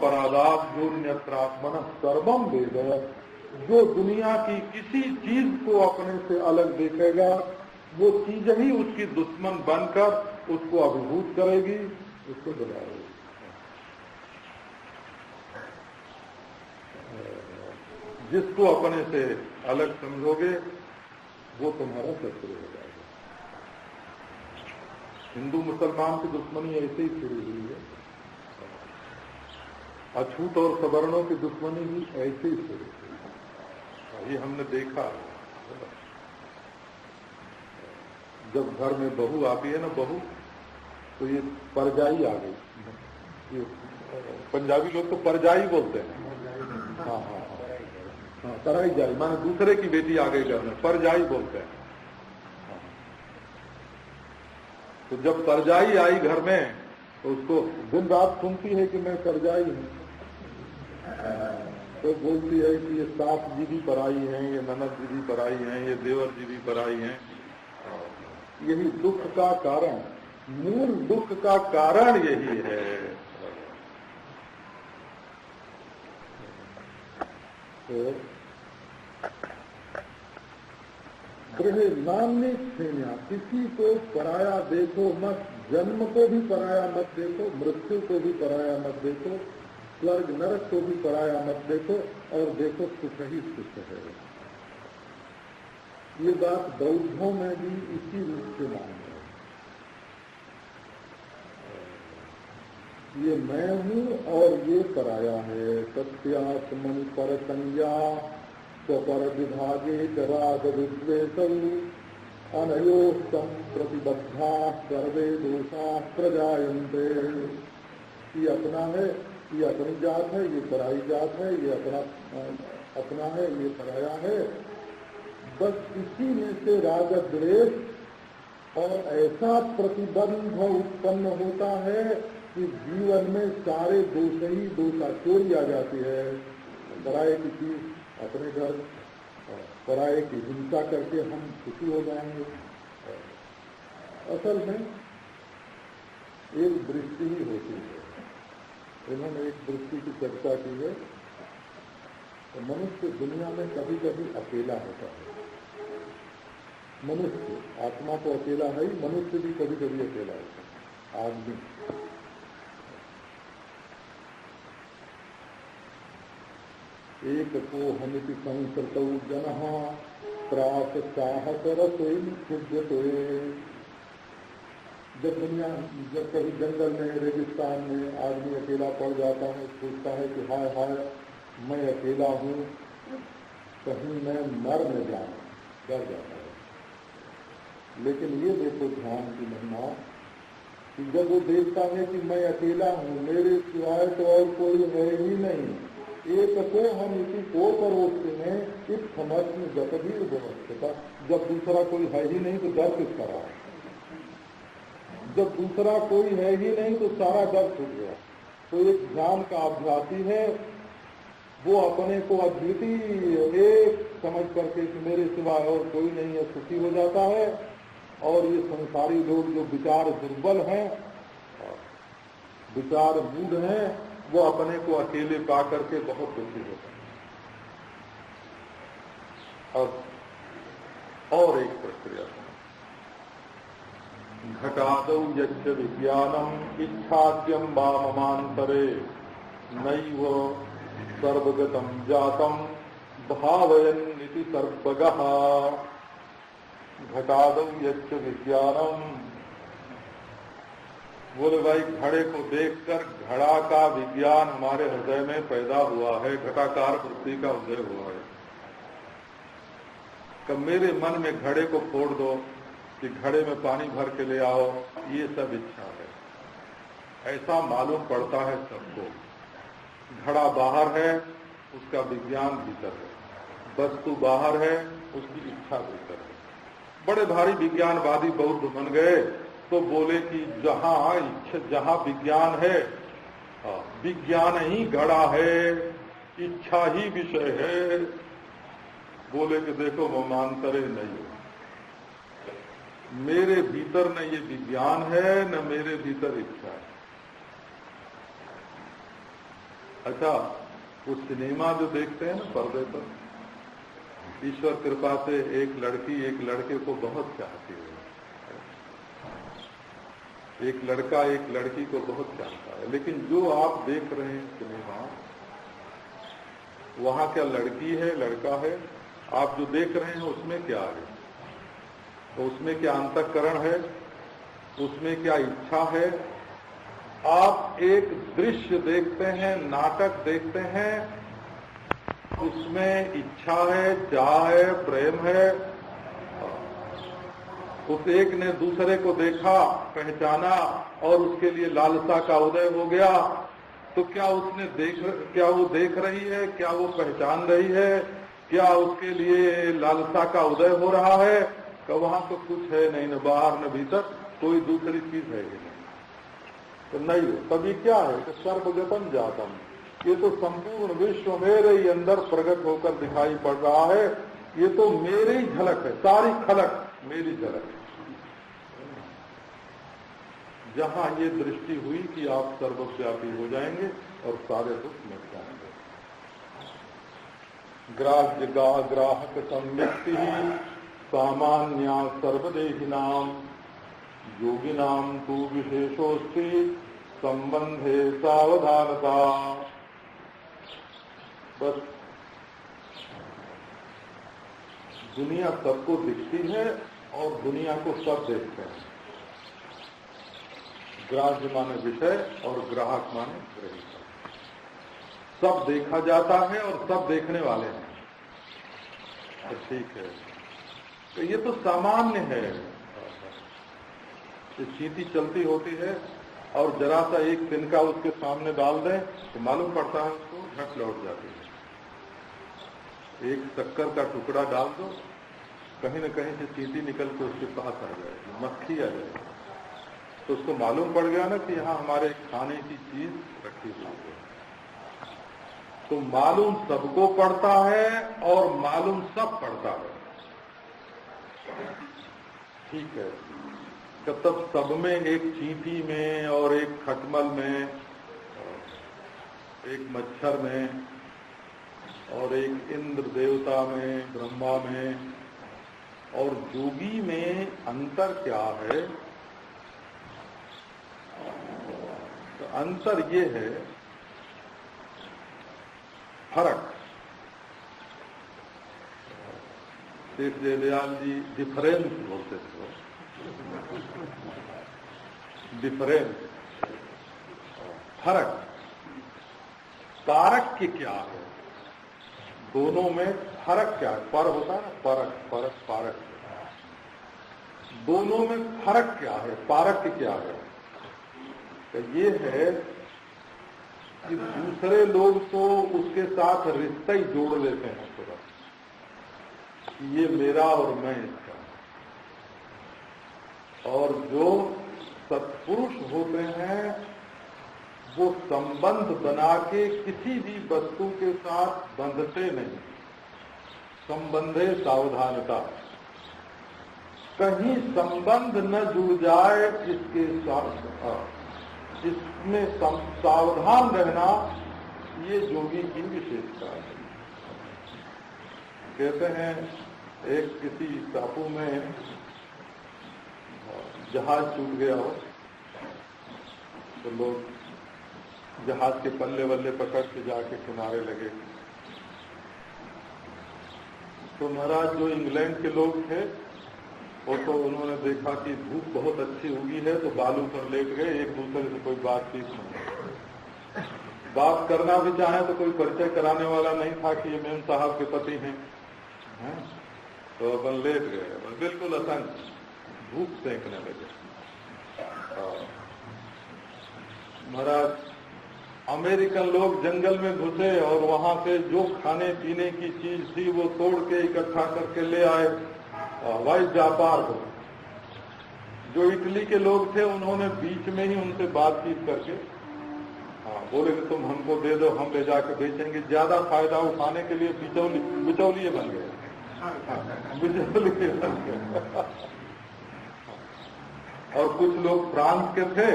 अपराधात् योन्यत्रात्मनः सर्वम वेद। जो दुनिया की किसी चीज को अपने से अलग देखेगा वो चीज ही उसकी दुश्मन बनकर उसको अभिभूत करेगी, उसको बुलाएगी। जिसको अपने से अलग समझोगे वो तुम्हारा शत्रु हो जाएगा। हिंदू मुसलमान की दुश्मनी ऐसे ही शुरू हुई है, अछूत और सवर्णों की दुश्मनी भी ऐसे ही शुरू हुई। ये हमने देखा, जब घर में बहू आती है ना, बहू तो ये परजाई आ गई। ये पंजाबी लोग तो परजाई बोलते हैं। हाँ हाँ हाँ, तराई जाई माने दूसरे की बेटी आ गई घर में, परजाई बोलते हैं। तो जब परजाई आई घर में तो उसको दिन रात सुनती है कि मैं परजाई हूँ, तो बोलती है कि ये सास जी भी पराई हैं, ये ननद जी भी पराई हैं, ये देवर जी भी पराई हैं। यही दुख का कारण, मूल दुख का कारण यही है। तो गृह नान्य सेना, किसी को पराया देखो मत, जन्म को भी पराया मत देखो, मृत्यु को भी पराया मत देखो, स्वर्ग नरक को भी पराया मत देखो, और देखो सुख ही सुख है। ये बात बौद्धों में भी इसी रूप से मानी है। ये मैं हूँ और ये पराया है। सत्यात्मनि पर संज्ञा स्वपर विभागे राग विद्वेषौ अनयोस्तम प्रतिबद्धा सर्वे दोषा प्रजायन्ते। ये अपना है, ये अपनी जात है, ये पराई जात है, ये अपना है, ये पराया है। बस इसी में से राग द्वेष और ऐसा प्रतिबंध उत्पन्न होता है कि जीवन में सारे दोष ही दोषाचोरी आ जाती है। पराये की चीज अपने घर, पराये की हिंसा करके हम सुखी हो जाएंगे। असल में एक दृष्टि ही होती है। इन्होंने एक दृष्टि की चर्चा की है। तो मनुष्य दुनिया में कभी कभी अकेला होता है। मनुष्य, आत्मा तो अकेला है ही, मनुष्य भी कभी कभी अकेला होता है। आदमी एक को हमिति संसृतौ जनः त्रास साहस रसोई। जब कभी जंगल में, रेगिस्तान में आदमी अकेला पड़ जाता है, सोचता है कि हाय हाय मैं अकेला हूँ, कहीं मैं मर न जाऊं, डर जाता है। लेकिन ये देखो ध्यान की महिमा कि जब वो देखता है कि मैं अकेला हूँ, मेरे सिवाय तो और कोई है ही नहीं, एक को हम इसी को परोसते हैं, इस समझ में गतवीर व्यवस्था। जब दूसरा कोई है ही नहीं तो डर किस करा? जब दूसरा कोई है ही नहीं तो सारा डर छूट गया। तो एक ज्ञान का अभ्यासी है, वो अपने को अद्वितीय एक समझ करके कि मेरे सिवाय और कोई नहीं है, सुखी हो जाता है। और ये संसारी लोग जो विचार दुर्बल हैं, विचार मूढ़ हैं, वो अपने को अकेले पा करके बहुत दुखी होते हैं। अब और एक प्रक्रिया, घटादौ यच्च विज्ञानम इच्छाद्यम वाममांतरे नैव सर्वगतम जातम भावयन्निति सर्वगः। घटादौ यच्च विज्ञानम, बोले भाई घड़े को देखकर घड़ा का विज्ञान हमारे हृदय में पैदा हुआ है, घटाकार वृत्ति का उदय हुआ है। कब मेरे मन में घड़े को फोड़ दो कि घड़े में पानी भर के ले आओ, ये सब इच्छा है। ऐसा मालूम पड़ता है सबको। घड़ा बाहर है, उसका विज्ञान भीतर है। वस्तु बाहर है, उसकी इच्छा भीतर है। बड़े भारी विज्ञानवादी बौद्ध बन गए तो बोले कि जहाँ विज्ञान है, विज्ञान ही घड़ा है, इच्छा ही विषय है। बोले कि देखो ममांतरे नहीं, मेरे भीतर न ये विज्ञान है, न मेरे भीतर इच्छा है। अच्छा, वो सिनेमा जो देखते हैं ना पर्दे पर, ईश्वर कृपा से एक लड़की एक लड़के को बहुत चाहती है, एक लड़का एक लड़की को बहुत चाहता है, लेकिन जो आप देख रहे हैं सिनेमा, वहां क्या लड़की है लड़का है? आप जो देख रहे हैं उसमें क्या है? तो उसमें क्या अंतःकरण है? उसमें क्या इच्छा है? आप एक दृश्य देखते हैं, नाटक देखते हैं, उसमें इच्छा है, चाह है, प्रेम है। उस एक ने दूसरे को देखा, पहचाना और उसके लिए लालसा का उदय हो गया, तो क्या वो देख रही है, क्या वो पहचान रही है, क्या उसके लिए लालसा का उदय हो रहा है? कि वहां तो कुछ है नहीं, न बाहर न भीतर, कोई दूसरी चीज है ही नहीं। तो नहीं हो, तभी क्या है कि सर्वगतम जातम, ये तो संपूर्ण विश्व मेरे ही अंदर प्रकट होकर दिखाई पड़ रहा है, ये तो मेरी ही झलक है, सारी खलक मेरी झलक है। जहां ये दृष्टि हुई कि आप सर्वव्यापी हो जाएंगे और सारे दुख मिट जाएंगे। ग्राह्य ग्राहक संव्यक्ति सामान्या सर्वदेहिनाम योगिनाम तु विशेषोस्ति संबंधे सावधानता। बस दुनिया सबको दिखती है और दुनिया को सब देखते हैं। ग्राह्य माने विषय और ग्राहक माने ग्रहिता। सब देखा जाता है और सब देखने वाले हैं। तो ठीक है, तो ये तो सामान्य है। चींटी चलती होती है और जरा सा एक तिनका उसके सामने डाल दें तो मालूम पड़ता है उसको, झट लौट जाती है। एक शक्कर का टुकड़ा डाल दो, कहीं न कहीं से चींटी निकल के उसके पास आ जाएगी, मक्खी आ जाएगी, तो उसको मालूम पड़ गया ना कि यहाँ हमारे खाने की चीज रखी हुई है। तो मालूम सबको पड़ता है और मालूम सब पड़ता है। ठीक है, तो तब सब में, एक चींटी में और एक खटमल में, एक मच्छर में और एक इंद्र देवता में, ब्रह्मा में और जोगी में अंतर क्या है? तो अंतर ये है, फर्क। शेख जयदयाल जी डिफरेंस बोलते थे, डिफरेंस, फर्क। कारक की क्या है? दोनों में फर्क क्या है? पर होता है ना, फर्क, फर्क, पारक। दोनों में फर्क क्या है? पारक क्या है? तो ये है कि दूसरे लोग तो उसके साथ रिश्ता ही जोड़ लेते हैं पूरा, ये मेरा और मैं इसका। और जो सत्पुरुष होते हैं वो संबंध बना के किसी भी वस्तु के साथ बंधते नहीं। संबंधे सावधानता, कहीं संबंध न जुड़ जाए इसके साथ, इसमें सावधान रहना, ये जोगी की विशेषता है। कहते हैं एक किसी टापू में जहाज टूट गया हो, तो लोग जहाज के पल्ले वल्ले पकड़ के जाके किनारे लगे। तो महाराज जो इंग्लैंड के लोग थे वो तो उन्होंने देखा कि धूप बहुत अच्छी उगी है, तो बालू पर लेट गए, एक दूसरे से कोई बातचीत नहीं। बात करना भी चाहे तो कोई परिचय कराने वाला नहीं था कि ये मेम साहब के पति हैं, तो अपन लेट गए, बिल्कुल असंग धूप सेंकने लगे। महाराज अमेरिकन लोग जंगल में घुसे और वहां से जो खाने पीने की चीज थी वो तोड़ के इकट्ठा करके ले आए हवाई व्यापार को। जो इटली के लोग थे उन्होंने बीच में ही उनसे बातचीत करके बोले कि तुम हमको दे दो, हम ले जाकर बेचेंगे। ज्यादा फायदा उठाने के लिए बिचौलिए बन गए, बिचौलिए बन गए। और कुछ लोग फ्रांस के थे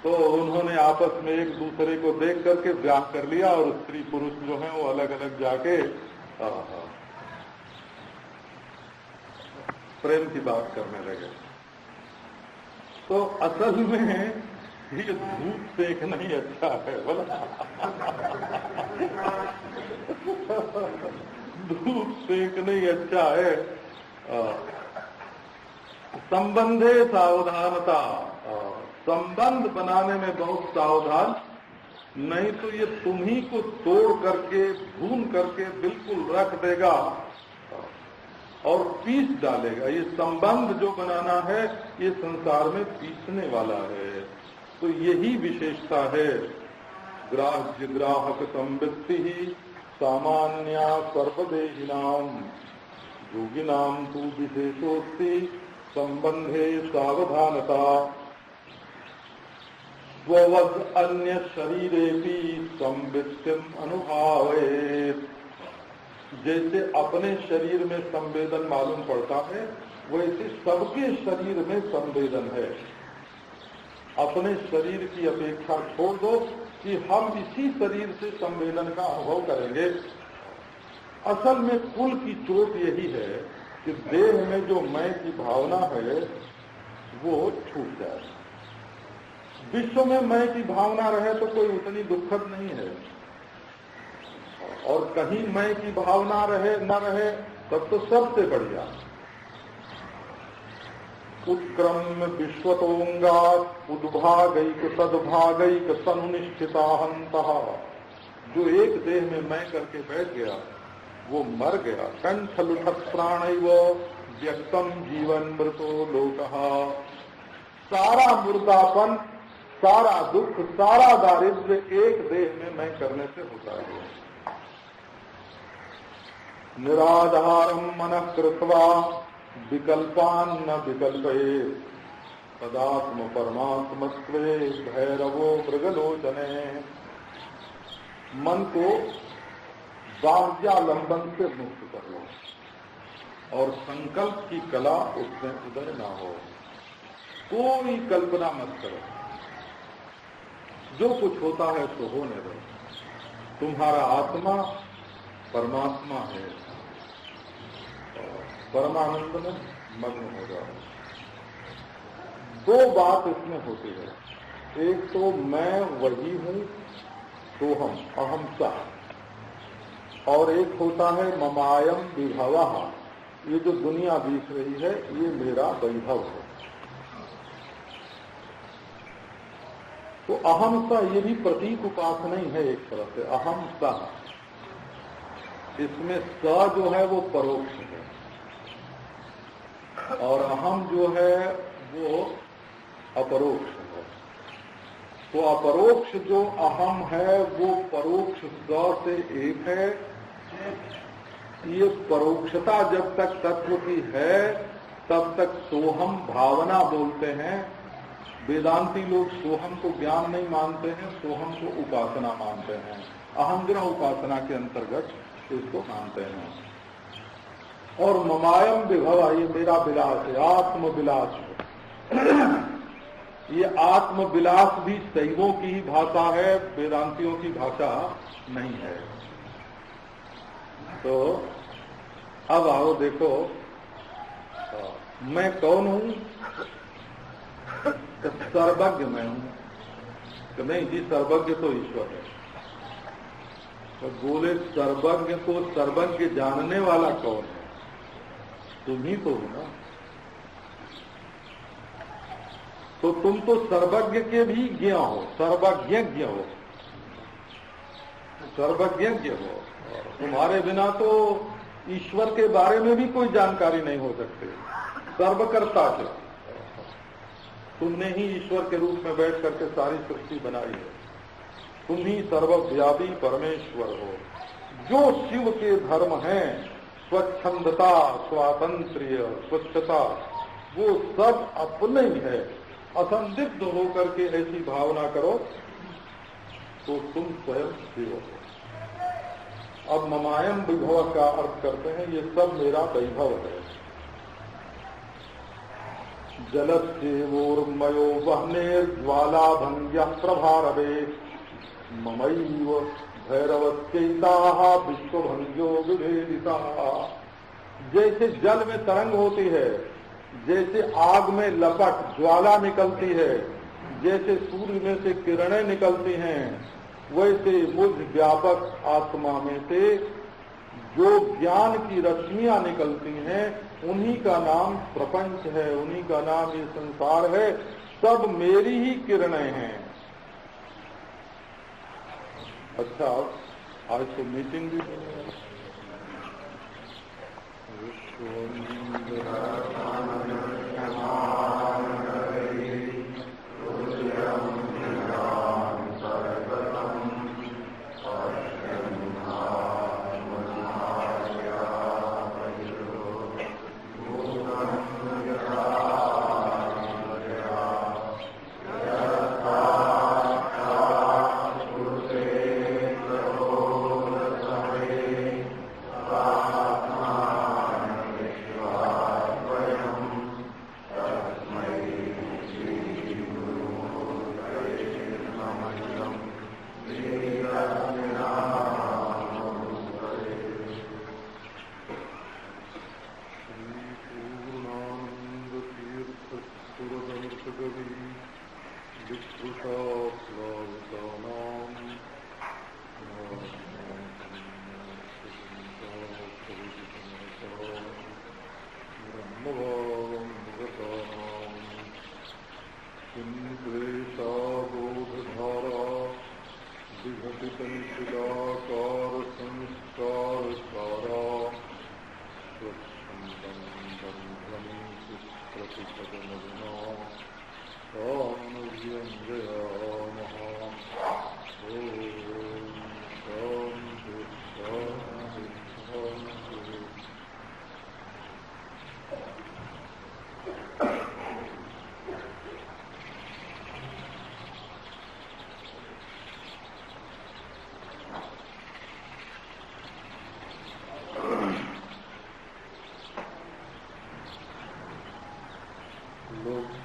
तो उन्होंने आपस में एक दूसरे को देख करके ब्याह कर लिया और स्त्री पुरुष जो हैं वो अलग अलग जाके प्रेम की बात करने लगे। तो असल में ये धूप सेकना ही अच्छा है बोला। धूप सेकना ही अच्छा है। संबंधे सावधानता, संबंध बनाने में बहुत सावधान, नहीं तो ये तुम्ही को तोड़ करके भून करके बिल्कुल रख देगा और पीस डालेगा। ये संबंध जो बनाना है ये संसार में पीसने वाला है। तो यही विशेषता है। ग्राह्य ग्राहक संवृत्ति ही सामान्या सर्वदेहिनाम, योगिनाम तू विशेषोस्ति संबंधे सावधानता। स्ववद अन्य शरीरे भी संवृत्तिम अनुभावेत। जैसे अपने शरीर में संवेदन मालूम पड़ता है वैसे सबके शरीर में संवेदन है। अपने शरीर की अपेक्षा छोड़ दो कि हम इसी शरीर से संवेदन का अनुभव करेंगे। असल में कुल की चोट यही है कि देह में जो मैं की भावना है वो छूट जाए। विश्व में मैं की भावना रहे तो कोई उतनी दुखद नहीं है, और कहीं मैं की भावना रहे न रहे तब तो सबसे बढ़िया। उत्क्रम विश्वतोंगात उद्भागैक सद्भागैक तनुनिष्ठिताहंतः। जो एक देह में मैं करके बैठ गया वो मर गया। कंठ लुठत प्राणैव व्यक्तम जीवन मृतो लोकः। सारा मुर्दापन, सारा दुख, सारा दारिद्र्य एक देह में मैं करने से होता है। निराधारम मनः कृत्वा विकल्पान न विकल्पेत तदात्म परमात्मत्वे भैरवो मृगलोचने। मन को बाह्यालंबन से मुक्त कर लो और संकल्प की कला उसमें उदय ना हो। कोई कल्पना मत करो, जो कुछ होता है सो होने दो। तुम्हारा आत्मा परमात्मा है, परमानंद में मग्न हो जाओ। दो बात इसमें होती है। एक तो मैं वही हूं सोहम अहमसा, और एक होता है ममायम विभवः। ये जो दुनिया दिख रही है ये मेरा वैभव है। तो अहमसा ये भी प्रतीक उपासना ही है एक तरह से। अहमसा इसमें स जो है वो परोक्ष है और अहम जो है वो अपरोक्ष है। तो अपरोक्ष जो अहम है वो परोक्ष स से एक है। ये परोक्षता जब तक तत्व की है तब तक सोहम भावना बोलते हैं। वेदांती लोग सोहम को ज्ञान नहीं मानते हैं, सोहम को उपासना मानते हैं। अहंग्रह उपासना के अंतर्गत इसको मानते हैं। और ममायम विभवा ये मेरा विलास है, आत्म विलास है। ये आत्म विलास भी शैवों की ही भाषा है, वेदांतियों की भाषा नहीं है। तो अब आओ देखो मैं कौन हूं? सर्वज्ञ मैं हूं। तो नहीं जी, सर्वज्ञ तो ईश्वर है। तो बोले सर्वज्ञ को सर्वज्ञ जानने वाला कौन है? तुम ही तो हो ना। तो तुम तो सर्वज्ञ के भी ज्ञ हो, सर्वज्ञ हो, सर्वज्ञ हो। तुम्हारे बिना तो ईश्वर के बारे में भी कोई जानकारी नहीं हो सकती। सर्वकर्ता से तुमने ही ईश्वर के रूप में बैठ करके सारी सृष्टि बनाई है। तुम ही सर्वव्यापी परमेश्वर हो। जो शिव के धर्म हैं, स्वच्छंदता, स्वातंत्र्य, स्वच्छता, वो सब अपने ही है। असंदिग्ध होकर के ऐसी भावना करो तो तुम स्वयं शिव हो। अब ममायम विभव का अर्थ करते हैं ये सब मेरा वैभव है। जलस्येवोर्मयो वह्नेर्ज्वालाभंग्यः प्रभारवे ममैव भैरवस्यैताः विश्वभंग्यो विभेदिताः। जैसे जल में तरंग होती है, जैसे आग में लपट ज्वाला निकलती है, जैसे सूर्य में से किरणें निकलती हैं, वैसे मुझ व्यापक आत्मा में से जो ज्ञान की रश्मियां निकलती हैं, उन्हीं का नाम प्रपंच है, उन्हीं का नाम ये संसार है। सब मेरी ही किरणें हैं। अच्छा, आज तो मीटिंग भी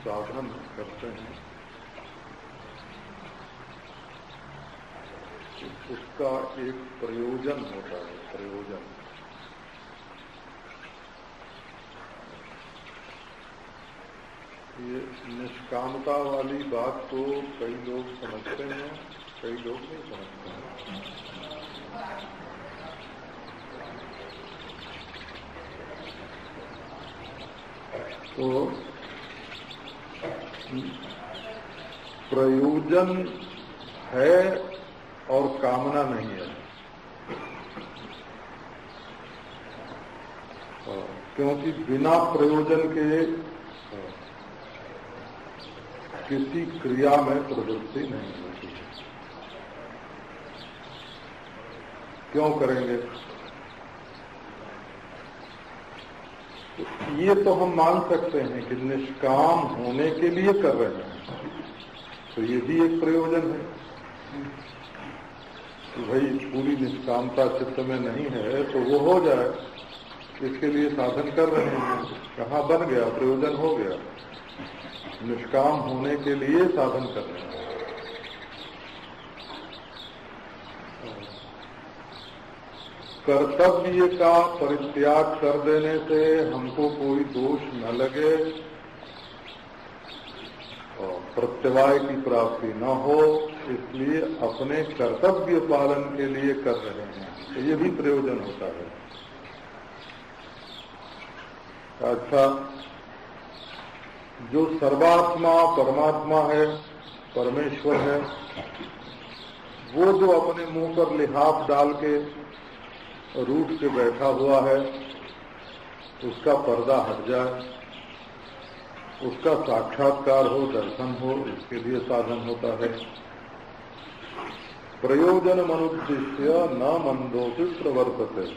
साधन करते हैं, उसका एक प्रयोजन होता है। प्रयोजन ये निष्कामता वाली बात को कई लोग समझते हैं, कई लोग नहीं समझते हैं। तो प्रयोजन है और कामना नहीं है। क्योंकि बिना प्रयोजन के किसी क्रिया में प्रवृत्ति नहीं होती है। क्यों करेंगे? ये तो हम मान सकते हैं कि निष्काम होने के लिए कर रहे हैं, तो ये भी एक प्रयोजन है कि भाई पूरी निष्कामता चित्त में नहीं है तो वो हो जाए, इसके लिए साधन कर रहे हैं। कहाँ बन गया? प्रयोजन हो गया। निष्काम होने के लिए साधन कर रहे हैं। कर्तव्य का परित्याग कर देने से हमको कोई दोष न लगे और प्रत्यवाय की प्राप्ति न हो, इसलिए अपने कर्तव्य पालन के लिए कर रहे हैं, तो ये भी प्रयोजन होता है। अच्छा, जो सर्वात्मा परमात्मा है, परमेश्वर है, वो जो अपने मुंह पर लिहाफ डाल के रूठ के बैठा हुआ है, उसका पर्दा हट जाए, उसका साक्षात्कार हो, दर्शन हो, इसके लिए साधन होता है। प्रयोजन मनुद्देश्य न मंदोषि प्रवर्तते।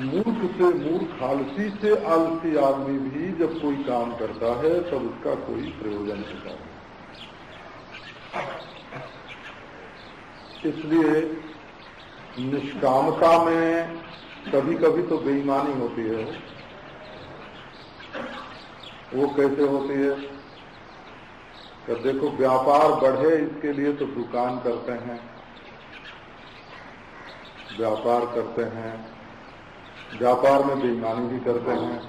मूर्ख से मूर्ख, आलसी से आलसी आदमी भी जब कोई काम करता है तब उसका कोई प्रयोजन होता है। इसलिए निष्कामता में कभी कभी तो बेईमानी होती है, वो कैसे होती है? तो देखो, व्यापार बढ़े इसके लिए तो दुकान करते हैं, व्यापार करते हैं, व्यापार में बेईमानी भी करते हैं।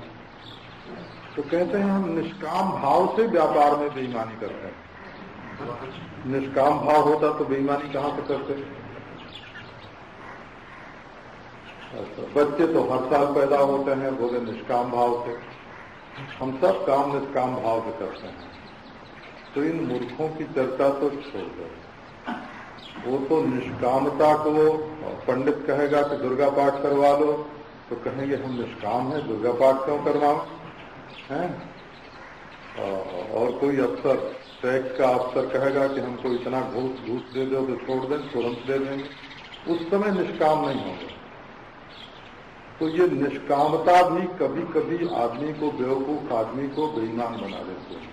तो कहते हैं हम निष्काम भाव से व्यापार में बेईमानी करते हैं। निष्काम भाव होता तो बेईमानी कहाँ से करते? बच्चे तो हर साल पैदा होते हैं, बोले निष्काम भाव से। हम सब काम निष्काम भाव से करते हैं। तो इन मूर्खों की चर्चा तो छोड़ दो। वो तो निष्कामता को पंडित कहेगा कि दुर्गा पाठ करवा लो, तो कहेंगे हम निष्काम हैं, दुर्गा पाठ क्यों करवाओ हैं? और कोई अफसर, टैक्स का अफसर कहेगा कि हमको इतना घूस दे दो तो छोड़ दें, तुरंत दे देंगे। उस समय निष्काम नहीं होंगे। तो ये निष्कामता भी कभी कभी आदमी को, बेवकूफ आदमी को बेईमान बना देती है।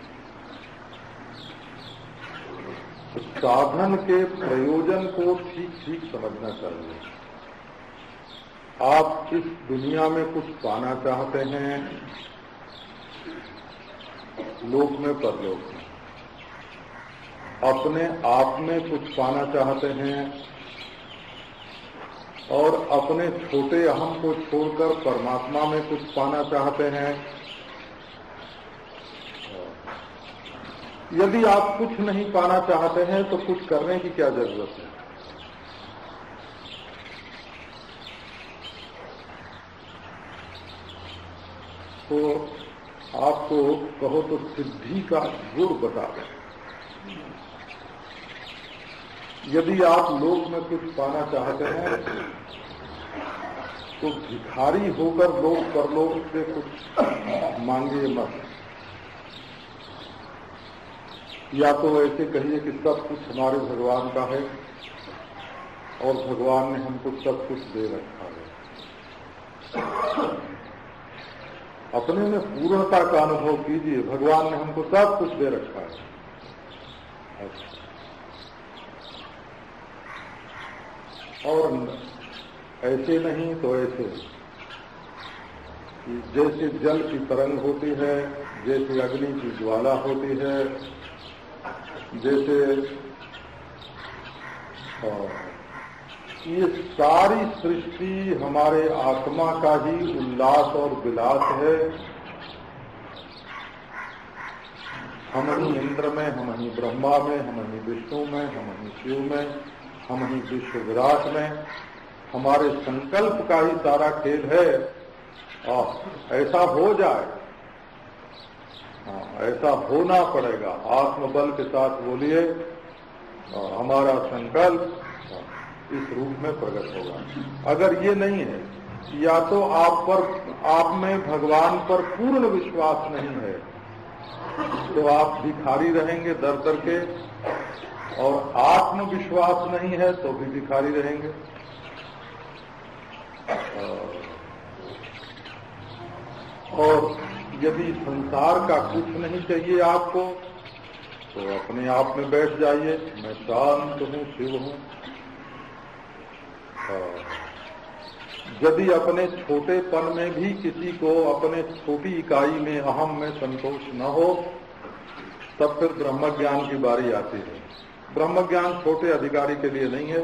तो साधन के प्रयोजन को ठीक ठीक समझना चाहिए। आप इस दुनिया में कुछ पाना चाहते हैं, लोक में परलोक में, अपने आप में कुछ पाना चाहते हैं और अपने छोटे अहम को छोड़कर परमात्मा में कुछ पाना चाहते हैं। यदि आप कुछ नहीं पाना चाहते हैं तो कुछ करने की क्या जरूरत है? तो आपको कहो तो सिद्धि का गुर बता दें। यदि आप लोक में कुछ पाना चाहते हैं तो भिखारी होकर लोक परलोक से कुछ मांगे मत। या तो ऐसे कहिए कि सब कुछ हमारे भगवान का है और भगवान ने हमको सब कुछ दे रखा है। अपने में पूर्णता का अनुभव कीजिए, भगवान ने हमको सब कुछ दे रखा है। और ऐसे नहीं तो ऐसे, जैसे जल की तरंग होती है, जैसे अग्नि की ज्वाला होती है, जैसे ये सारी सृष्टि हमारे आत्मा का ही उल्लास और विलास है। हम ही इंद्र में, हम ही ब्रह्मा में, हम ही विष्णु में, हम ही शिव में, हम ही विश्व विराट में, हमारे संकल्प का ही सारा खेल है। ऐसा हो जाए, ऐसा होना पड़ेगा। आत्मबल के साथ बोलिए, हमारा संकल्प इस रूप में प्रकट होगा। अगर ये नहीं है, या तो आप में भगवान पर पूर्ण विश्वास नहीं है, तो आप भिखारी रहेंगे दर दर के, और आत्मविश्वास नहीं है तो भी भिखारी रहेंगे। और यदि संसार का कुछ नहीं चाहिए आपको, तो अपने आप में बैठ जाइए, मैं शांत हूँ, शिव हूँ। यदि अपने छोटेपन में भी किसी को अपने छोटी इकाई में, अहम में संतोष न हो, तब फिर ब्रह्म ज्ञान की बारी आती है। ब्रह्म ज्ञान छोटे अधिकारी के लिए नहीं है,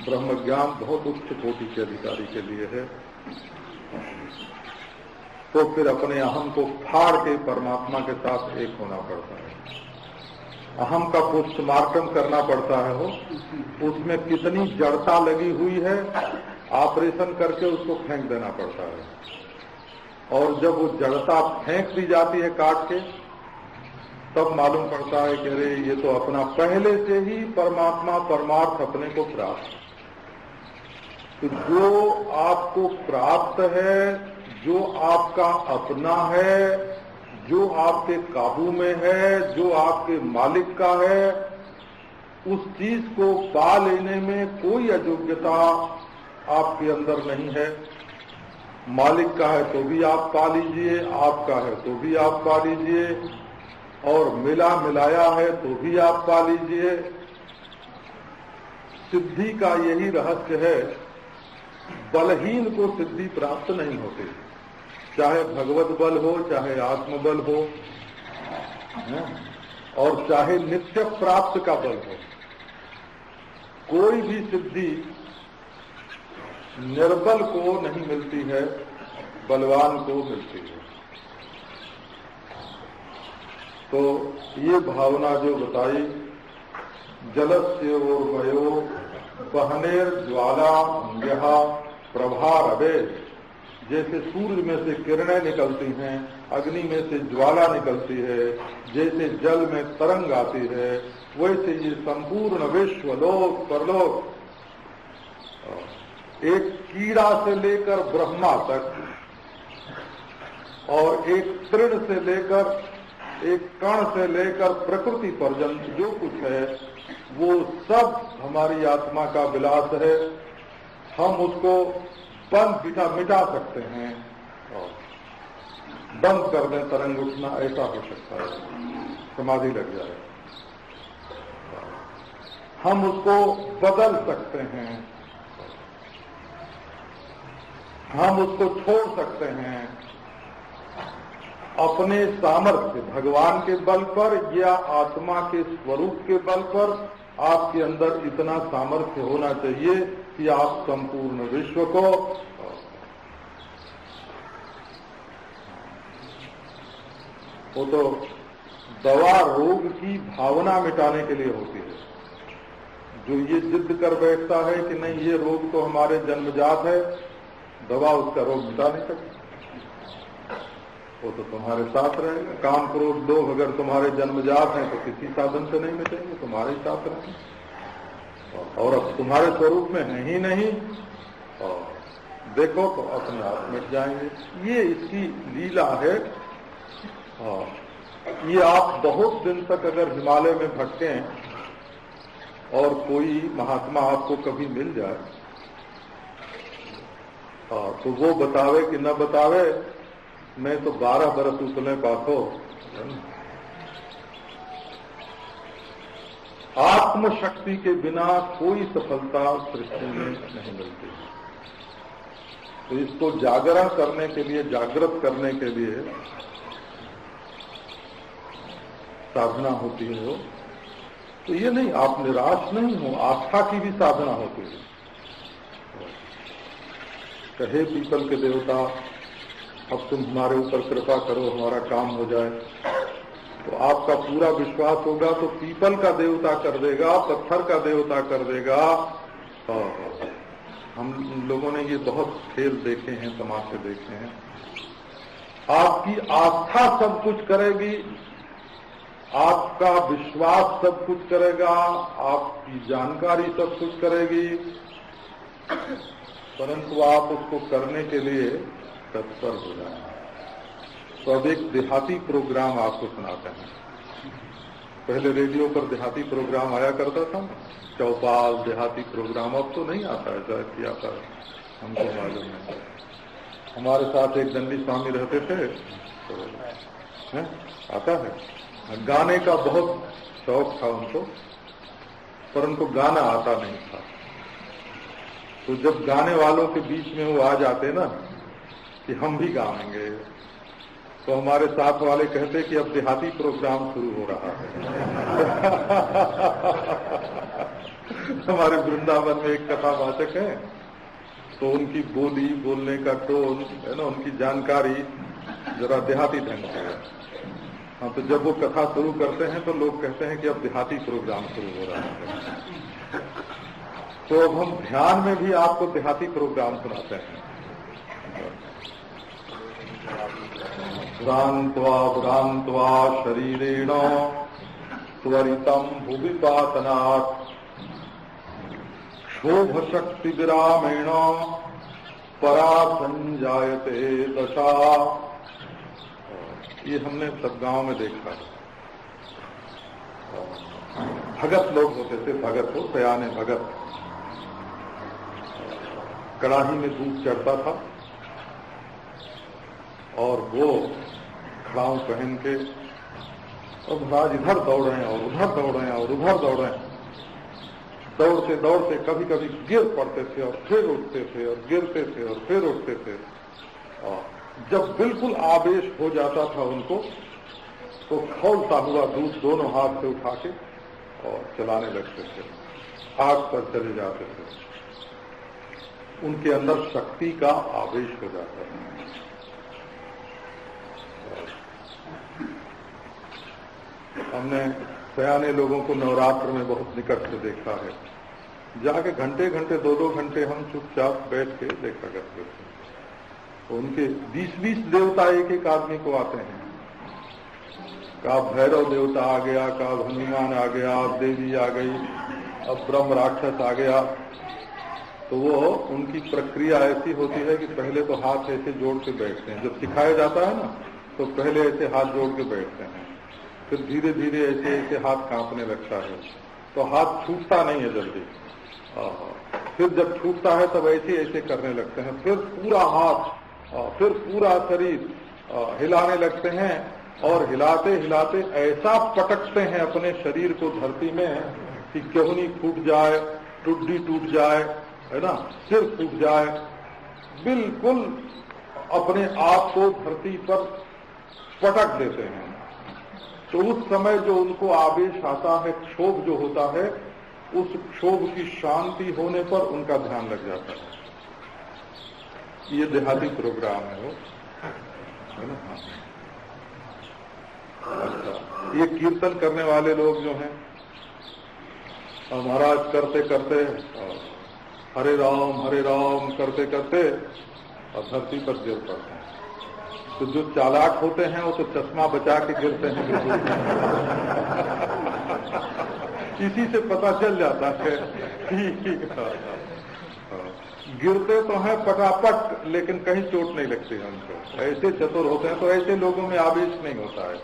ब्रह्म ज्ञान बहुत उच्च कोटि के अधिकारी के लिए है। तो फिर अपने अहम को फाड़ के परमात्मा के साथ एक होना पड़ता है। अहम का पोस्टमार्टम करना पड़ता है। हो उसमें कितनी जड़ता लगी हुई है, ऑपरेशन करके उसको फेंक देना पड़ता है। और जब वो जड़ता फेंक दी जाती है काट के, तब मालूम पड़ता है कि अरे ये तो अपना पहले से ही परमात्मा परमार्थ अपने को प्राप्त। तो जो आपको प्राप्त है, जो आपका अपना है, जो आपके काबू में है, जो आपके मालिक का है, उस चीज को पा लेने में कोई अयोग्यता आपके अंदर नहीं है। मालिक का है तो भी आप पा लीजिए, आपका है तो भी आप पा लीजिए, और मिला मिलाया है तो भी आप पा लीजिए। सिद्धि का यही रहस्य है। बलहीन को सिद्धि प्राप्त नहीं होती। चाहे भगवत बल हो, चाहे आत्मबल हो, और चाहे नित्य प्राप्त का बल हो, कोई भी सिद्धि निर्बल को नहीं मिलती है, बलवान को मिलती है। तो ये भावना जो बताई, जलस्य ओर्वयो बहनेर ज्वाला यहा प्रभारवे, जैसे सूर्य में से किरणें निकलती हैं, अग्नि में से ज्वाला निकलती है, जैसे जल में तरंग आती है, वैसे ये संपूर्ण विश्व, लोक परलोक, एक कीड़ा से लेकर ब्रह्मा तक और एक तृण से लेकर, एक कण से लेकर प्रकृति पर्यंत जो कुछ है वो सब हमारी आत्मा का विलास है। हम उसको मिटा सकते हैं, और बंद कर दें तरंग उठना, ऐसा हो सकता है, समाधि लग जाए। हम उसको बदल सकते हैं, हम उसको छोड़ सकते हैं अपने सामर्थ्य, भगवान के बल पर या आत्मा के स्वरूप के बल पर। आपके अंदर इतना सामर्थ्य होना चाहिए कि आप संपूर्ण विश्व को, वो तो दवा रोग की भावना मिटाने के लिए होती है। जो ये जिद कर बैठता है कि नहीं ये रोग तो हमारे जन्मजात है, दवा उसका रोग मिटा नहीं सकती, वो तो तुम्हारे साथ रहेगा। काम क्रोध लोभ अगर तुम्हारे जन्मजात हैं तो किसी साधन से नहीं मिटेंगे, तुम्हारे साथ रहेंगे, और अब तुम्हारे स्वरूप में है ही नहीं, और देखो तो अपने आप मिट जाएंगे। ये इसकी लीला है। ये आप बहुत दिन तक अगर हिमालय में भटकें और कोई महात्मा आपको कभी मिल जाए, तो वो बतावे कि न बतावे, मैं तो 12 बरस उतले पासो, आत्मशक्ति के बिना कोई सफलता सृष्टि में नहीं मिलती। तो इसको जागरण करने के लिए, जागृत करने के लिए साधना होती है। वो तो ये नहीं, आप निराश नहीं हो, आस्था की भी साधना होती है। कहे पीपल के देवता, अब तुम हमारे ऊपर कृपा करो, हमारा काम हो जाए, तो आपका पूरा विश्वास होगा तो पीपल का देवता कर देगा, पत्थर का देवता कर देगा। हम लोगों ने ये बहुत खेल देखे हैं, तमाशे देखे हैं। आपकी आस्था सब कुछ करेगी, आपका विश्वास सब कुछ करेगा, आपकी जानकारी सब कुछ करेगी, परंतु आप उसको करने के लिए तत्पर हो जाए। तो अब एक देहाती प्रोग्राम आपको सुनाते हैं। पहले रेडियो पर देहाती प्रोग्राम आया करता था, चौपाल देहाती प्रोग्राम, अब तो नहीं आता है, शायद कि आता है, हमको मालूम है। हमारे साथ एक दंडी स्वामी रहते थे, तो आता है। गाने का बहुत शौक था उनको, पर उनको गाना आता नहीं था। तो जब गाने वालों के बीच में वो आ जाते ना कि हम भी गाएंगे, तो हमारे साथ वाले कहते कि अब देहाती प्रोग्राम शुरू हो रहा है। हमारे वृंदावन में एक कथावाचक है, तो उनकी बोली, बोलने का टोन है ना, उनकी जानकारी जरा देहाती ढंग से है। हाँ, तो जब वो कथा शुरू करते हैं तो लोग कहते हैं कि अब देहाती प्रोग्राम शुरू हो रहा है। तो अब हम ध्यान में भी आपको देहाती प्रोग्राम सुनाते हैं। भ्रांत्वा शरीरेण त्वरितम भुविपातनात् क्षोभ शक्ति विरामेण परा संजायते दशा। ये हमने सब गांव में देखा है। भगत लोग होते थे, भगत हो, सयाने भगत। कड़ाही में दूध चढ़ता था और वो खड़ाऊ पहन के और महाराज इधर दौड़ रहे हैं और उधर दौड़ रहे हैं और उधर दौड़ रहे हैं। दौड़ते दौड़ते कभी कभी गिर पड़ते थे और फिर उठते थे और गिरते थे और फिर उठते थे। और जब बिल्कुल आवेश हो जाता था उनको तो खौलता हुआ दूध दोनों हाथ से उठा के और चलाने लगते थे, आग पर चले जाते थे। उनके अंदर शक्ति का आवेश हो जाता था। हमने सयाने लोगों को नवरात्र में बहुत निकट से देखा है, जाके घंटे घंटे 2-2 घंटे हम चुपचाप बैठ के देखा करते थे। तो उनके 20-20 देवता एक आदमी को आते हैं। का भैरव देवता आ गया, का हनुमान आ गया, अब देवी आ गई, अब ब्रह्म राक्षस आ गया। तो वो उनकी प्रक्रिया ऐसी होती है कि पहले तो हाथ ऐसे जोड़ के बैठते हैं, जब सिखाया जाता है ना तो पहले ऐसे हाथ जोड़ के बैठते हैं, फिर धीरे धीरे ऐसे ऐसे हाथ कांपने लगता है, तो हाथ छूटता नहीं है जल्दी। फिर जब छूटता है तब ऐसे ऐसे करने लगते हैं, फिर पूरा हाथ, फिर पूरा शरीर हिलाने लगते हैं और हिलाते हिलाते ऐसा पटकते हैं अपने शरीर को धरती में कि केहूनी फूट जाए, टुड्डी टूट जाए, है ना, सिर फूट जाए, बिल्कुल अपने आप को धरती पर पटक देते हैं। तो उस समय जो उनको आवेश आता है, क्षोभ जो होता है, उस क्षोभ की शांति होने पर उनका ध्यान लग जाता है। ये देहाती प्रोग्राम है वो, है ना। अच्छा, ये कीर्तन करने वाले लोग जो हैं, महाराज करते करते हरे राम करते करते और धरती पर गिर पड़ते हैं। तो जो चालाक होते हैं वो तो चश्मा बचा के गिरते हैं। इसी से पता चल जाता है कि गिरते तो हैं पटापट, लेकिन कहीं चोट नहीं लगती है उनको। ऐसे चतुर होते हैं। तो ऐसे लोगों में आवेश नहीं होता है।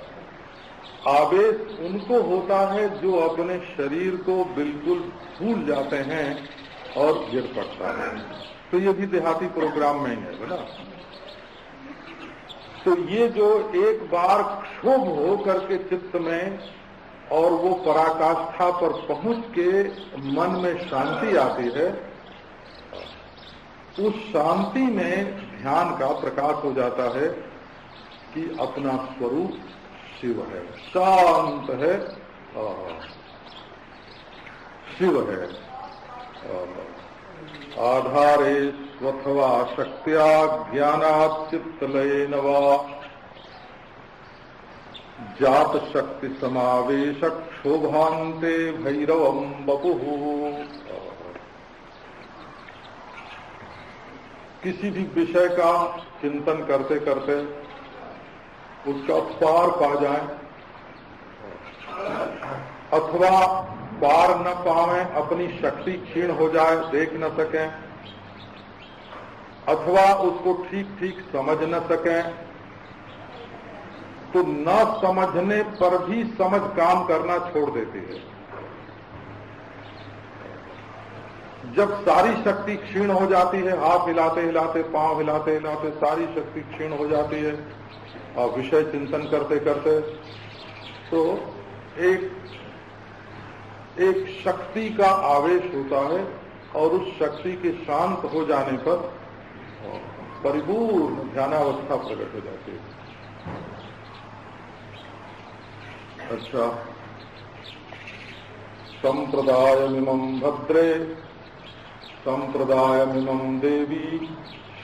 आवेश उनको होता है जो अपने शरीर को बिल्कुल भूल जाते हैं और गिर पड़ता है। तो ये भी देहाती प्रोग्राम में ही है ना। तो ये जो एक बार क्षोभ हो करके चित्त में और वो पराकाष्ठा पर पहुंच के मन में शांति आती है, उस शांति में ध्यान का प्रकाश हो जाता है कि अपना स्वरूप शिव है, शांत है, शिव है। आधारे स्वथवा शक्त्या ज्ञानात् चित्तलयेन वा जात शक्ति समावेश क्षोभान्ते भैरवं वपुः। किसी भी विषय का चिंतन करते करते उसका पार पा जाए अथवा पार न पावें, अपनी शक्ति क्षीण हो जाए, देख न सकें, अथवा उसको ठीक ठीक समझ न सकें, तो न समझने पर भी समझ काम करना छोड़ देती है। जब सारी शक्ति क्षीण हो जाती है, हाथ हिलाते हिलाते, पांव हिलाते हिलाते सारी शक्ति क्षीण हो जाती है और विषय चिंतन करते करते, तो एक शक्ति का आवेश होता है और उस शक्ति के शांत हो जाने पर परिपूर्ण ध्यानावस्था प्रकट हो जाती है। अच्छा, संप्रदायमिमं भद्रे संप्रदायमिमं देवी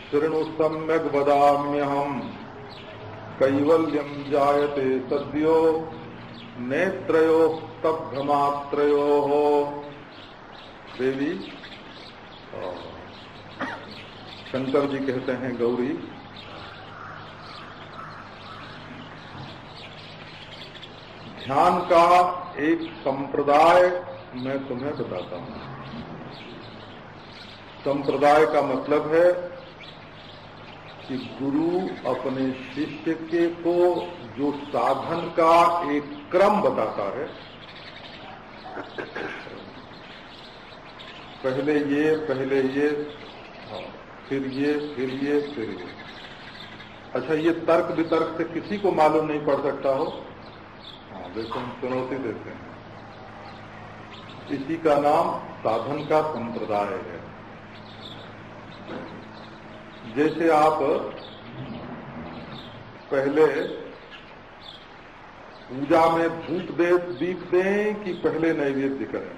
शृणु सम्यग् वदाम्यहम् कैवल्यं जायते सद्यो नेत्रयोः स्तब्धमात्रयोः। देवी, शंकर जी कहते हैं गौरी, ध्यान का एक संप्रदाय मैं तुम्हें बताता हूं। संप्रदाय का मतलब है कि गुरु अपने शिष्य के को जो साधन का एक क्रम बताता है, पहले ये फिर ये फिर ये फिर ये। अच्छा, ये तर्क वितर्क से किसी को मालूम नहीं पड़ सकता हो। हाँ, देखो हम चुनौती देते हैं। इसी का नाम साधन का संप्रदाय है। जैसे आप पहले पूजा में धूप दीप दें कि पहले नैवेद्य करें?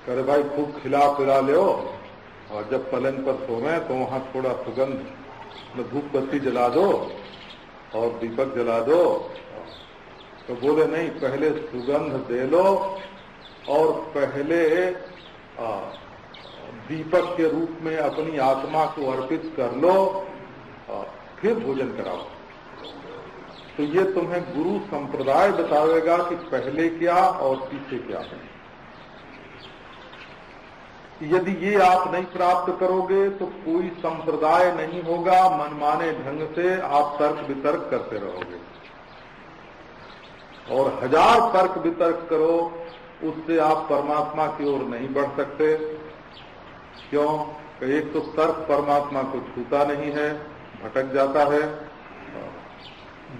करे भाई खूब खिला पिला लो और जब पलंग पर सोवे तो वहां थोड़ा सुगंध में धूप बत्ती जला दो और दीपक जला दो। तो बोले नहीं, पहले सुगंध दे लो और पहले दीपक के रूप में अपनी आत्मा को अर्पित कर लो, फिर भोजन कराओ। तो ये तुम्हें गुरु संप्रदाय बतावेगा कि पहले क्या और पीछे क्या है। यदि ये आप नहीं प्राप्त करोगे तो कोई संप्रदाय नहीं होगा, मनमाने ढंग से आप तर्क वितर्क करते रहोगे और 1000 तर्क वितर्क करो, उससे आप परमात्मा की ओर नहीं बढ़ सकते। क्यों? एक तो तर्क परमात्मा को छूता नहीं है, भटक जाता है।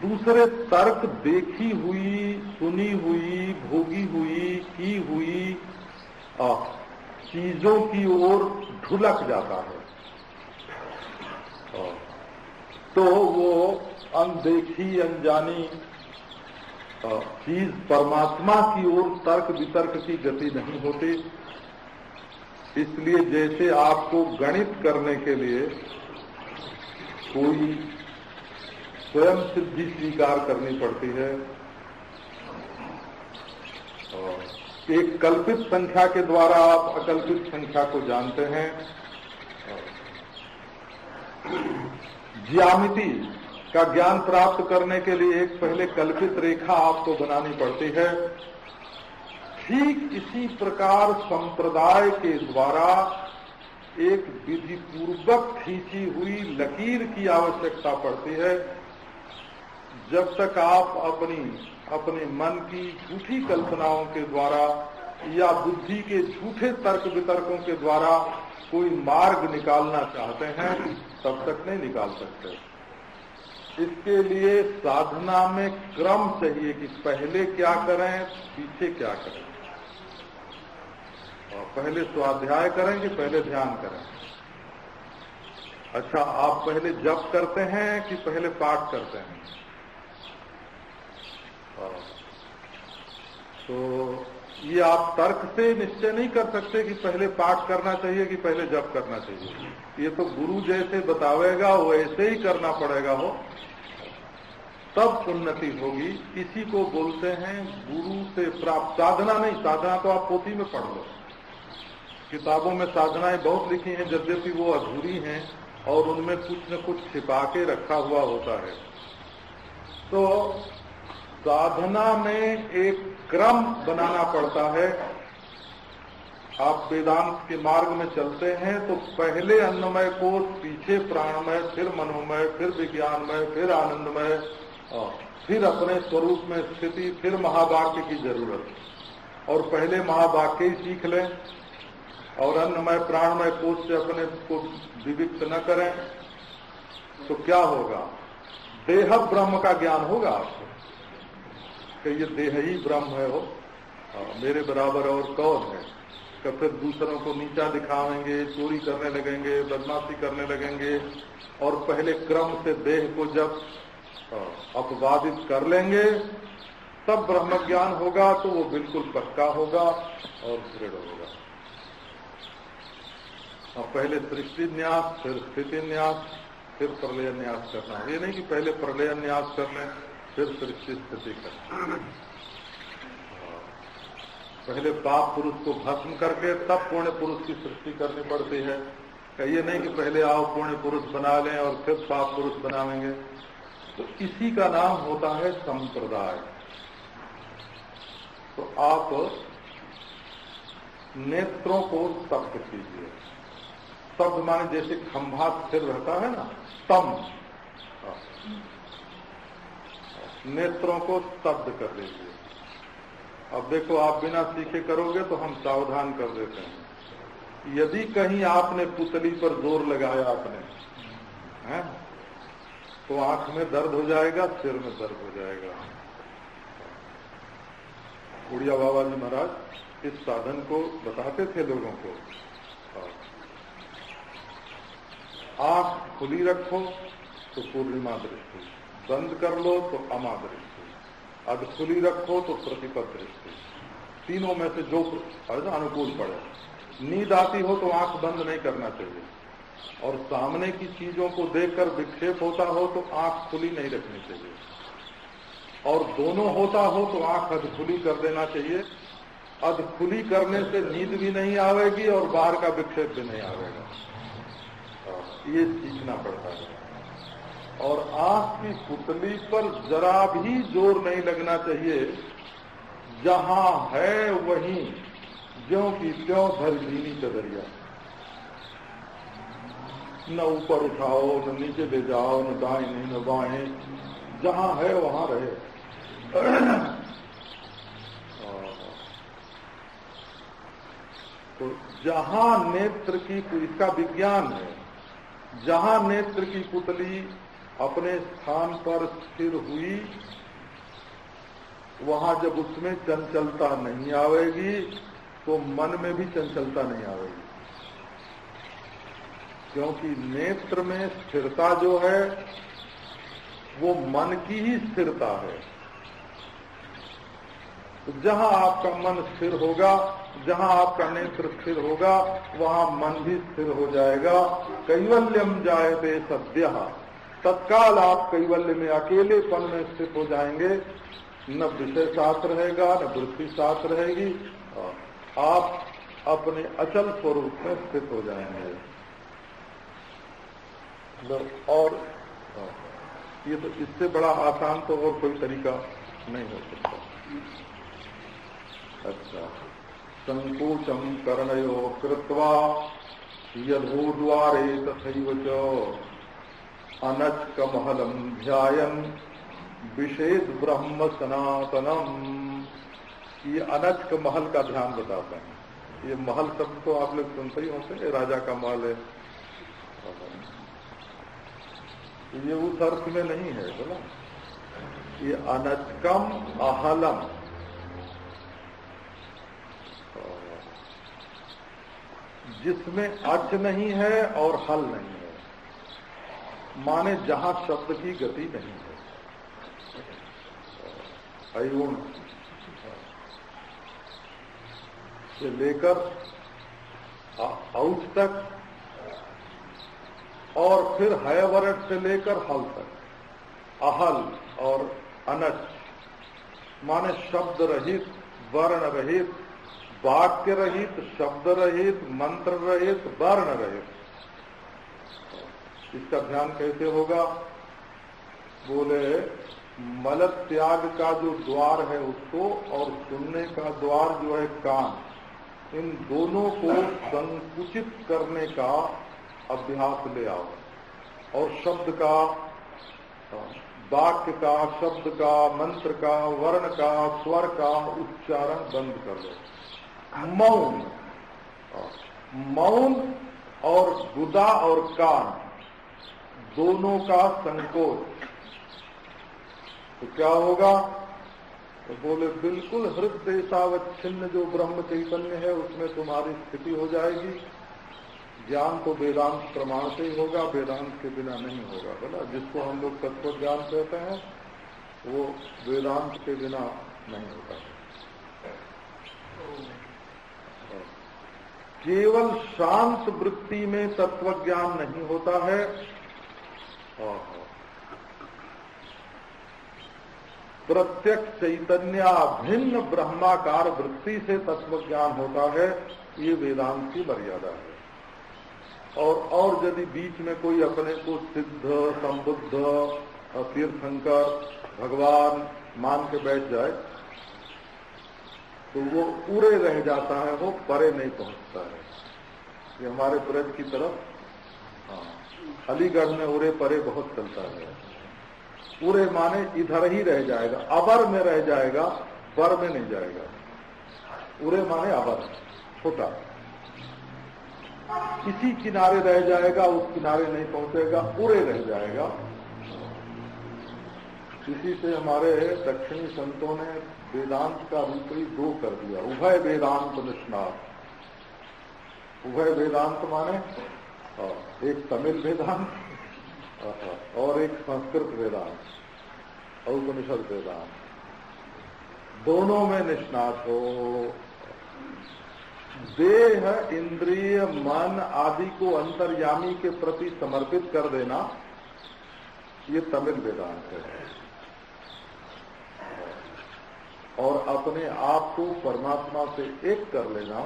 दूसरे तर्क देखी हुई, सुनी हुई, भोगी हुई, की हुई चीजों की ओर ढुलक जाता है। तो वो अनदेखी अनजानी चीज परमात्मा की ओर तर्क वितर्क की गति नहीं होती। इसलिए जैसे आपको गणित करने के लिए कोई स्वयं सिद्धि स्वीकार करनी पड़ती है, एक कल्पित संख्या के द्वारा आप अकल्पित संख्या को जानते हैं। ज्यामिति का ज्ञान प्राप्त करने के लिए एक पहले कल्पित रेखा आपको बनानी पड़ती है। ठीक इसी प्रकार संप्रदाय के द्वारा एक विधि पूर्वक खींची हुई लकीर की आवश्यकता पड़ती है। जब तक आप अपने मन की झूठी कल्पनाओं के द्वारा या बुद्धि के झूठे तर्क वितर्कों के द्वारा कोई मार्ग निकालना चाहते हैं, तब तक नहीं निकाल सकते। इसके लिए साधना में क्रम चाहिए कि पहले क्या करें, पीछे क्या करें। और पहले स्वाध्याय करें कि पहले ध्यान करें? अच्छा, आप पहले जप करते हैं कि पहले पाठ करते हैं? तो ये आप तर्क से निश्चय नहीं कर सकते कि पहले पाठ करना चाहिए कि पहले जप करना चाहिए। ये तो गुरु जैसे बतावेगा वो ऐसे ही करना पड़ेगा हो, तब उन्नति होगी। इसी को बोलते हैं गुरु से प्राप्त। साधना नहीं, साधना तो आप पोथी में पढ़ लो, किताबों में साधनाएं बहुत लिखी हैं, यद्यपि वो अधूरी हैं और उनमें कुछ न कुछ छिपा के रखा हुआ होता है। तो साधना में एक क्रम बनाना पड़ता है। आप वेदांत के मार्ग में चलते हैं तो पहले अन्नमय कोश, पीछे प्राणमय, फिर मनोमय, फिर विज्ञानमय, फिर आनंदमय, फिर अपने स्वरूप में स्थिति, फिर महावाक्य की जरूरत। और पहले महावाक्य ही सीख लें और अन्नमय प्राणमय कोश से अपने को विविक्त न करें तो क्या होगा? देह ब्रह्म का ज्ञान होगा आपको कि ये देह ही ब्रह्म है, हो मेरे बराबर और कौन है। कब फिर दूसरों को नीचा दिखावेंगे, चोरी करने लगेंगे, बदमाशी करने लगेंगे और पहले क्रम से देह को जब अपवादित कर लेंगे तब ब्रह्म ज्ञान होगा। तो वो बिल्कुल पक्का होगा और दृढ़ होगा। और पहले सृष्टि न्यास, फिर स्थिति न्यास, फिर प्रलय न्यास करना। ये नहीं कि पहले प्रलय न्यास कर लें फिर सृष्टि स्थिति करना। पहले पाप पुरुष को भस्म करके तब पुण्य पुरुष की सृष्टि करनी पड़ती है। ये नहीं कि पहले आओ पुण्य पुरुष बना लें और फिर पाप पुरुष बनावेंगे। तो इसी का नाम होता है संप्रदाय। तो आप नेत्रों को स्तब्ध कीजिए। स्तब्ध माने जैसे खंभा स्थिर रहता है ना, स्तंभ। नेत्रों को स्तब्ध कर लीजिए। अब देखो, आप बिना सीखे करोगे तो हम सावधान कर देते हैं। यदि कहीं आपने पुतली पर जोर लगाया अपने, हैं, तो आंख में दर्द हो जाएगा, सिर में दर्द हो जाएगा। उड़िया बाबा जी महाराज इस साधन को बताते थे लोगों को। आंख खुली रखो तो पूर्णिमा दृष्टि, बंद कर लो तो अमा दृष्टि, अध खुली रखो तो प्रतिपद दृष्टि। तीनों में से जो अनुकूल पड़े। नींद आती हो तो आंख बंद नहीं करना चाहिए, और सामने की चीजों को देखकर विक्षेप होता हो तो आंख खुली नहीं रखनी चाहिए, और दोनों होता हो तो आंख अध खुली कर देना चाहिए। अध खुली करने से नींद भी नहीं आवेगी और बाहर का विक्षेप भी नहीं आवेगा। ये सीखना पड़ता है। और आंख की पुतली पर जरा भी जोर नहीं लगना चाहिए, जहां है वहीं ज्यों की त्यों धरजीनी चदरिया, न ऊपर उठाओ न नीचे ले जाओ, न दाएं नहीं न बाएं, जहां है वहां रहे। तो जहां नेत्र की, इसका विज्ञान है, जहां नेत्र की पुतली अपने स्थान पर स्थिर हुई, वहां जब उसमें चंचलता नहीं आवेगी तो मन में भी चंचलता नहीं आवेगी, क्योंकि नेत्र में स्थिरता जो है वो मन की ही स्थिरता है। तो जहां आपका मन स्थिर होगा, जहां आपका नेत्र स्थिर होगा, वहां मन भी स्थिर हो जाएगा। कैवल्यम जायते सद्यः, तत्काल आप कैवल्य में, अकेलेपन में स्थित हो जाएंगे। न विषय साथ रहेगा, न वृत्ति साथ रहेगी, आप अपने अचल स्वरूप में स्थित हो जाएंगे। और ये तो इससे बड़ा आसान तो और कोई तरीका नहीं हो सकता। अच्छा, संकोचम कर्णयो कृत्वा यथोद्वारे तथैव च अनच्कमहलं ध्यायन् विषेद ब्रह्म सनातनम। ये अनच्क महल का ध्यान बताते हैं। ये महल शब्द तो आप लोग सुनते ही होते हैं, राजा का महल है। ये उस अर्थ में नहीं है बोला, ये अनच्कम अहलम, जिसमें अच नहीं है और हल नहीं है, माने जहां शब्द की गति नहीं है। अयुण से लेकर औच तक, और फिर हयवरट से लेकर हल तक, अहल और अनच, माने शब्द रहित, वर्ण रहित, वाक्य रहित, शब्द रहित, मंत्र रहित, वर्ण रहित। इसका ध्यान कैसे होगा? बोले मल त्याग का जो द्वार है उसको, और सुनने का द्वार जो है कान, इन दोनों को संकुचित करने का अभ्यास ले आओ, और शब्द का, वाक्य का, शब्द का, मंत्र का, वर्ण का, स्वर का उच्चारण बंद कर लो। मौन, मौन और गुदा और कान दोनों का संकोच, तो क्या होगा? तो बोले बिल्कुल हृदय सावच्छिन्न जो ब्रह्म चैतन्य है उसमें तुम्हारी स्थिति हो जाएगी। ज्ञान तो वेदांत प्रमाण से ही होगा, वेदांत के बिना नहीं होगा। बोला जिसको हम लोग तत्व ज्ञान कहते हैं वो वेदांत के बिना नहीं होगा। केवल शांत वृत्ति में तत्व ज्ञान नहीं होता है, प्रत्यक्ष चैतन्य भिन्न ब्रह्माकार वृत्ति से तत्व ज्ञान होता है। ये वेदांत की मर्यादा है। और यदि बीच में कोई अपने को सिद्ध, संबुद्ध, तीर्थंकर, भगवान मान के बैठ जाए तो वो उरे रह जाता है, वो परे नहीं पहुंचता है। ये हमारे ब्रज की तरफ अलीगढ़ में उरे परे बहुत चलता है। उरे माने इधर ही रह जाएगा, अबर में रह जाएगा, बर में नहीं जाएगा। उरे माने अबर, छोटा, इसी किनारे रह जाएगा, उस किनारे नहीं पहुंचेगा, उरे रह जाएगा। इसी से हमारे दक्षिणी संतों ने वेदांत का रूप ही दो कर दिया, उभय वेदांत निष्णात। उभय वेदांत माने एक तमिल वेदांत और एक संस्कृत वेदांत और उपनिषद वेदांत, दोनों में निष्णात हो। देह, इंद्रिय, मन आदि को अंतर्यामी के प्रति समर्पित कर देना, ये तमिल वेदांत है। और अपने आप को परमात्मा से एक कर लेना,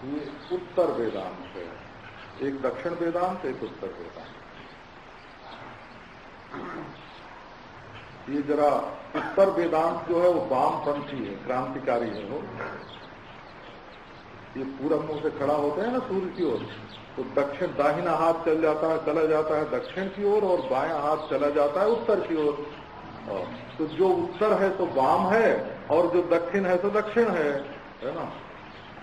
ये उत्तर वेदांत है। एक दक्षिण वेदांत, एक उत्तर वेदांत। ये जरा उत्तर वेदांत जो है वो वामपंथी है, क्रांतिकारी है। वो ये पूरब मुंह से खड़ा होते हैं ना सूर्य की ओर, तो दक्षिण दाहिना हाथ चला जाता है दक्षिण की ओर, और बायां हाथ चला जाता है उत्तर की ओर। तो जो उत्तर है तो वाम है, और जो दक्षिण है तो दक्षिण है ना।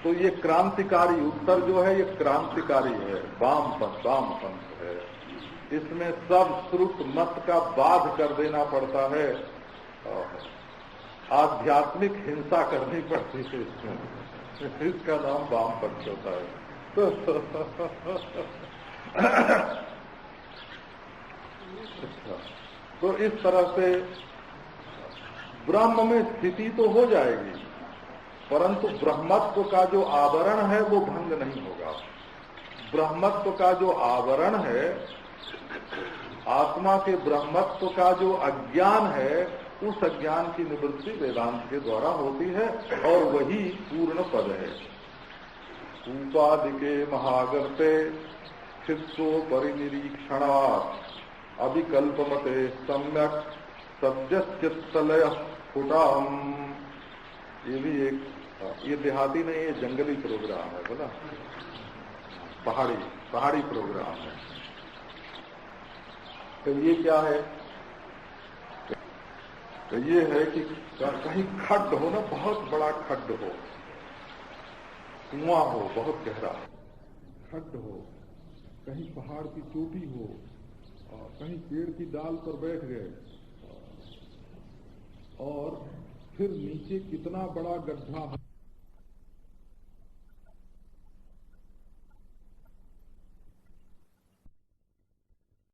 तो ये क्रांतिकारी, उत्तर जो है ये क्रांतिकारी है, वामपंथ है। इसमें सब श्रुत मत का बाध कर देना पड़ता है, आध्यात्मिक हिंसा करनी पड़ती है इसमें, इसका नाम वामपंथ होता है। तो इस तरह से ब्रह्म में स्थिति तो हो जाएगी, परंतु ब्रह्मत्व का जो आवरण है वो भंग नहीं होगा। ब्रह्मत्व का जो आवरण है, आत्मा के ब्रह्मत्व का जो अज्ञान है, उस अज्ञान की निवृत्ति वेदांत के द्वारा होती है, और वही पूर्ण पद है। उपाधिके महागर्ते चित्तो परिनिरीक्षणात् अभिकल्पमते सम्यक सद्यश्चित्तलय स्फुटम। ये भी एक, ये देहाती नहीं, ये जंगली प्रोग्राम है, बोला पहाड़ी प्रोग्राम है। तो ये क्या है? तो ये है कि कहीं खड्ड हो ना, बहुत बड़ा खड्ड हो, कुआं हो बहुत गहरा, खड्ड हो, कहीं पहाड़ की चोटी हो, कहीं पेड़ की डाल पर बैठ गए, और फिर नीचे कितना बड़ा गड्ढा